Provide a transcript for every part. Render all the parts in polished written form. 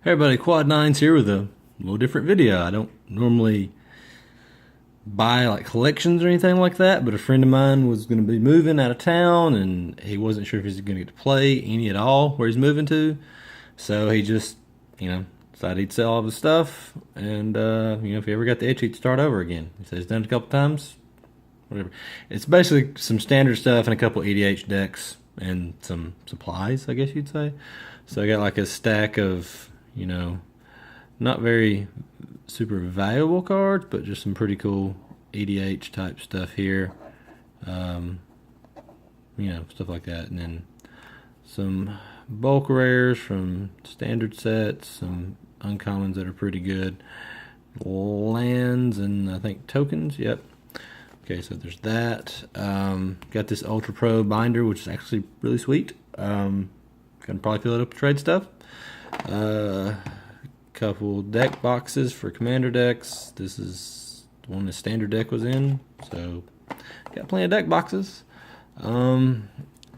Hey everybody, Quad Nines here with a little different video. I don't normally buy like collections or anything like that, but a friend of mine was going to be moving out of town and he wasn't sure if he's going to get to play any at all where he's moving to. So he just, decided he'd sell all of his stuff and, if he ever got the itch, he'd start over again. He said he's done it a couple times, whatever. It's basically some standard stuff and a couple EDH decks and some supplies, I guess you'd say. So I got like a stack of, not very super valuable cards, but just some pretty cool EDH type stuff here. Stuff like that. And then some bulk rares from standard sets, some uncommons that are pretty good. Lands and I think tokens, yep. Okay, so there's that. Got this Ultra Pro binder, which is actually really sweet. Gonna probably fill it up with trade stuff. Couple deck boxes for commander decks. This is the one the standard deck was in, so got plenty of deck boxes.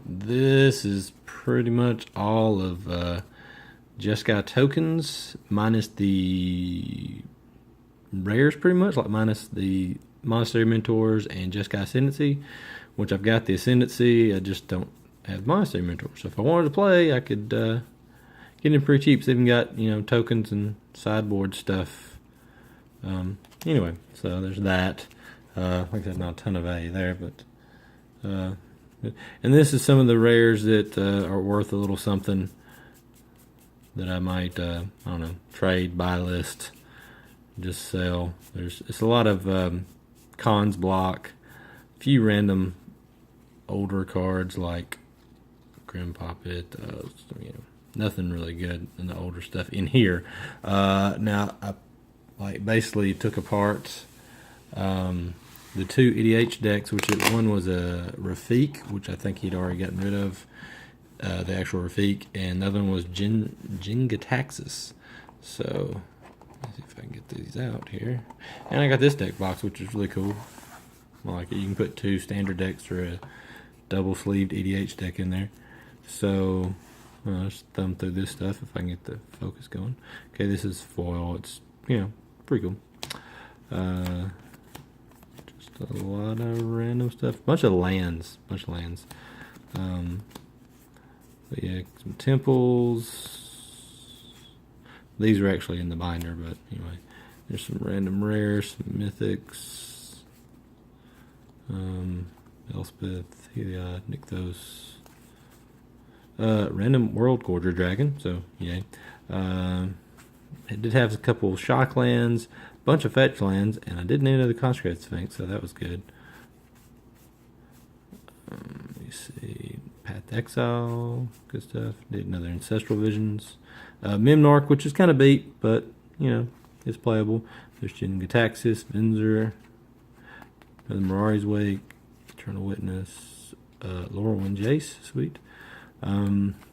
This is pretty much all of Jeskai tokens minus the rares, pretty much, like minus the Monastery Mentors and Jeskai Ascendancy, which I've got the Ascendancy. I just don't have Monastery Mentors. So if I wanted to play, I could get them pretty cheap. So even got tokens and sideboard stuff. Anyway, so there's that. Like I said, not a ton of value there, but and this is some of the rares that are worth a little something that I might trade, buy list, just sell. It's a lot of cons block, a few random older cards like Grim Poppet, nothing really good in the older stuff in here. Now I basically took apart the two EDH decks, which one was a Rafik, which I think he'd already gotten rid of, the actual Rafik, and the other one was Jingataxis. So let's see if I can get these out here. And I got this deck box, which is really cool. I like it. You can put two standard decks or a double-sleeved EDH deck in there. So just thumb through this stuff if I can get the focus going. Okay, this is foil. It's pretty cool. Just a lot of random stuff. Bunch of lands. But yeah, some temples. These are actually in the binder, but anyway, there's some random rares, some mythics. Elspeth, Heliod, Nykthos. Random World Gorger Dragon, so yay. It did have a couple shock lands, bunch of fetch lands, and I didn't need another Consecrated Sphinx, so that was good. Let me see. Path to Exile, good stuff. Did another Ancestral Visions. Mimnarch, which is kind of beat, but it's playable. There's Jingataxis, Vinzer, the Mirari's Wake, Eternal Witness, Laurelwind Jace, sweet.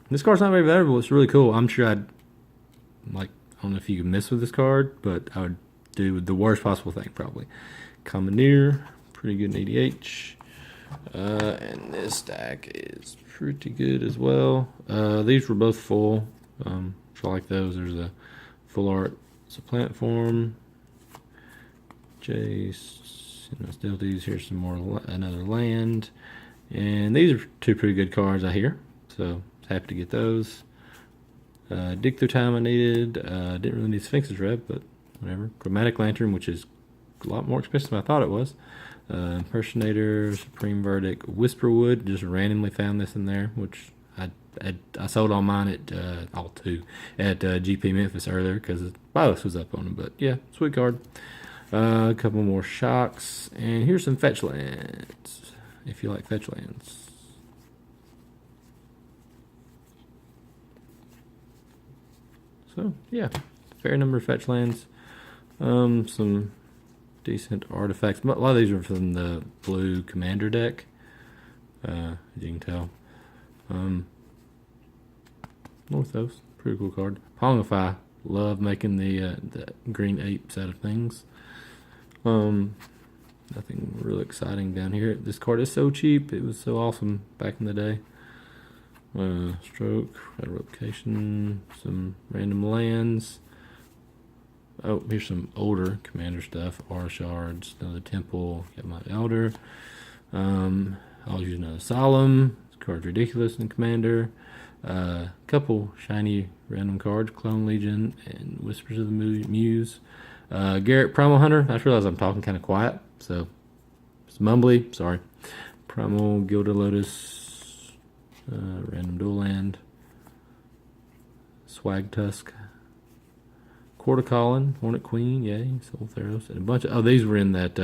This card's not very valuable. It's really cool. I'm sure I don't know if you can miss with this card, but I would do the worst possible thing probably. Commandeer, pretty good in EDH. And this stack is pretty good as well. These were both full. So I like those. There's a full art. It's a plant form. Jace, still these. Here's some more. Another land, and these are two pretty good cards I hear. So happy to get those. Dig Through Time I needed. Didn't really need Sphinx's Rev, but whatever. Chromatic Lantern, which is a lot more expensive than I thought it was. Impersonator, Supreme Verdict, Whisperwood. Just randomly found this in there, which I sold all mine at all two at GP Memphis earlier because the buy list was up on them. But yeah, sweet card. A couple more shocks, and here's some fetch lands if you like fetch lands. So yeah, fair number of fetch lands. Some decent artifacts. A lot of these are from the blue commander deck, as you can tell. Northos, pretty cool card. Pongify, love making the green apes out of things. Nothing real exciting down here. This card is so cheap. It was so awesome back in the day. Stroke, red replication, some random lands. Oh, here's some older commander stuff. Aura shards, another temple, got my elder. I'll use another solemn. This card's ridiculous in commander. Couple shiny random cards, Clone Legion and Whispers of the Muse. Garrett Primal Hunter. I just realized I'm talking kind of quiet, so it's mumbly. Sorry. Primal Gilded Lotus, random dual land, Swag Tusk, Quarter Colin, Hornet Queen, yay, Soul Theros, and a bunch of. Oh, these were in that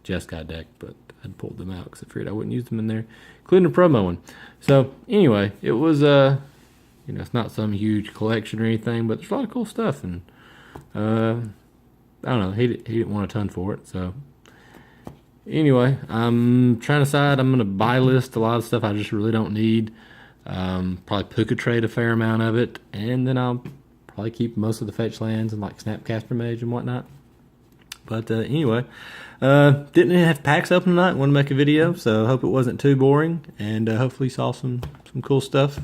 Jeskai deck, but I'd pulled them out because I figured I wouldn't use them in there, including the promo one. So anyway, it was it's not some huge collection or anything, but there's a lot of cool stuff, and I don't know, he didn't want a ton for it, so. Anyway, I'm trying to decide. I'm going to buy list a lot of stuff I just really don't need. Probably Puka trade a fair amount of it, and then I'll probably keep most of the fetch lands and like Snapcaster Mage and whatnot. But anyway, didn't have packs open tonight. Want to make a video, so I hope it wasn't too boring, and hopefully saw some cool stuff.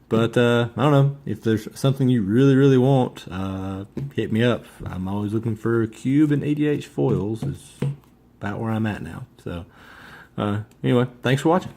But I don't know, if there's something you really want, hit me up. I'm always looking for cube and EDH foils. Is about where I'm at now. So anyway, thanks for watching.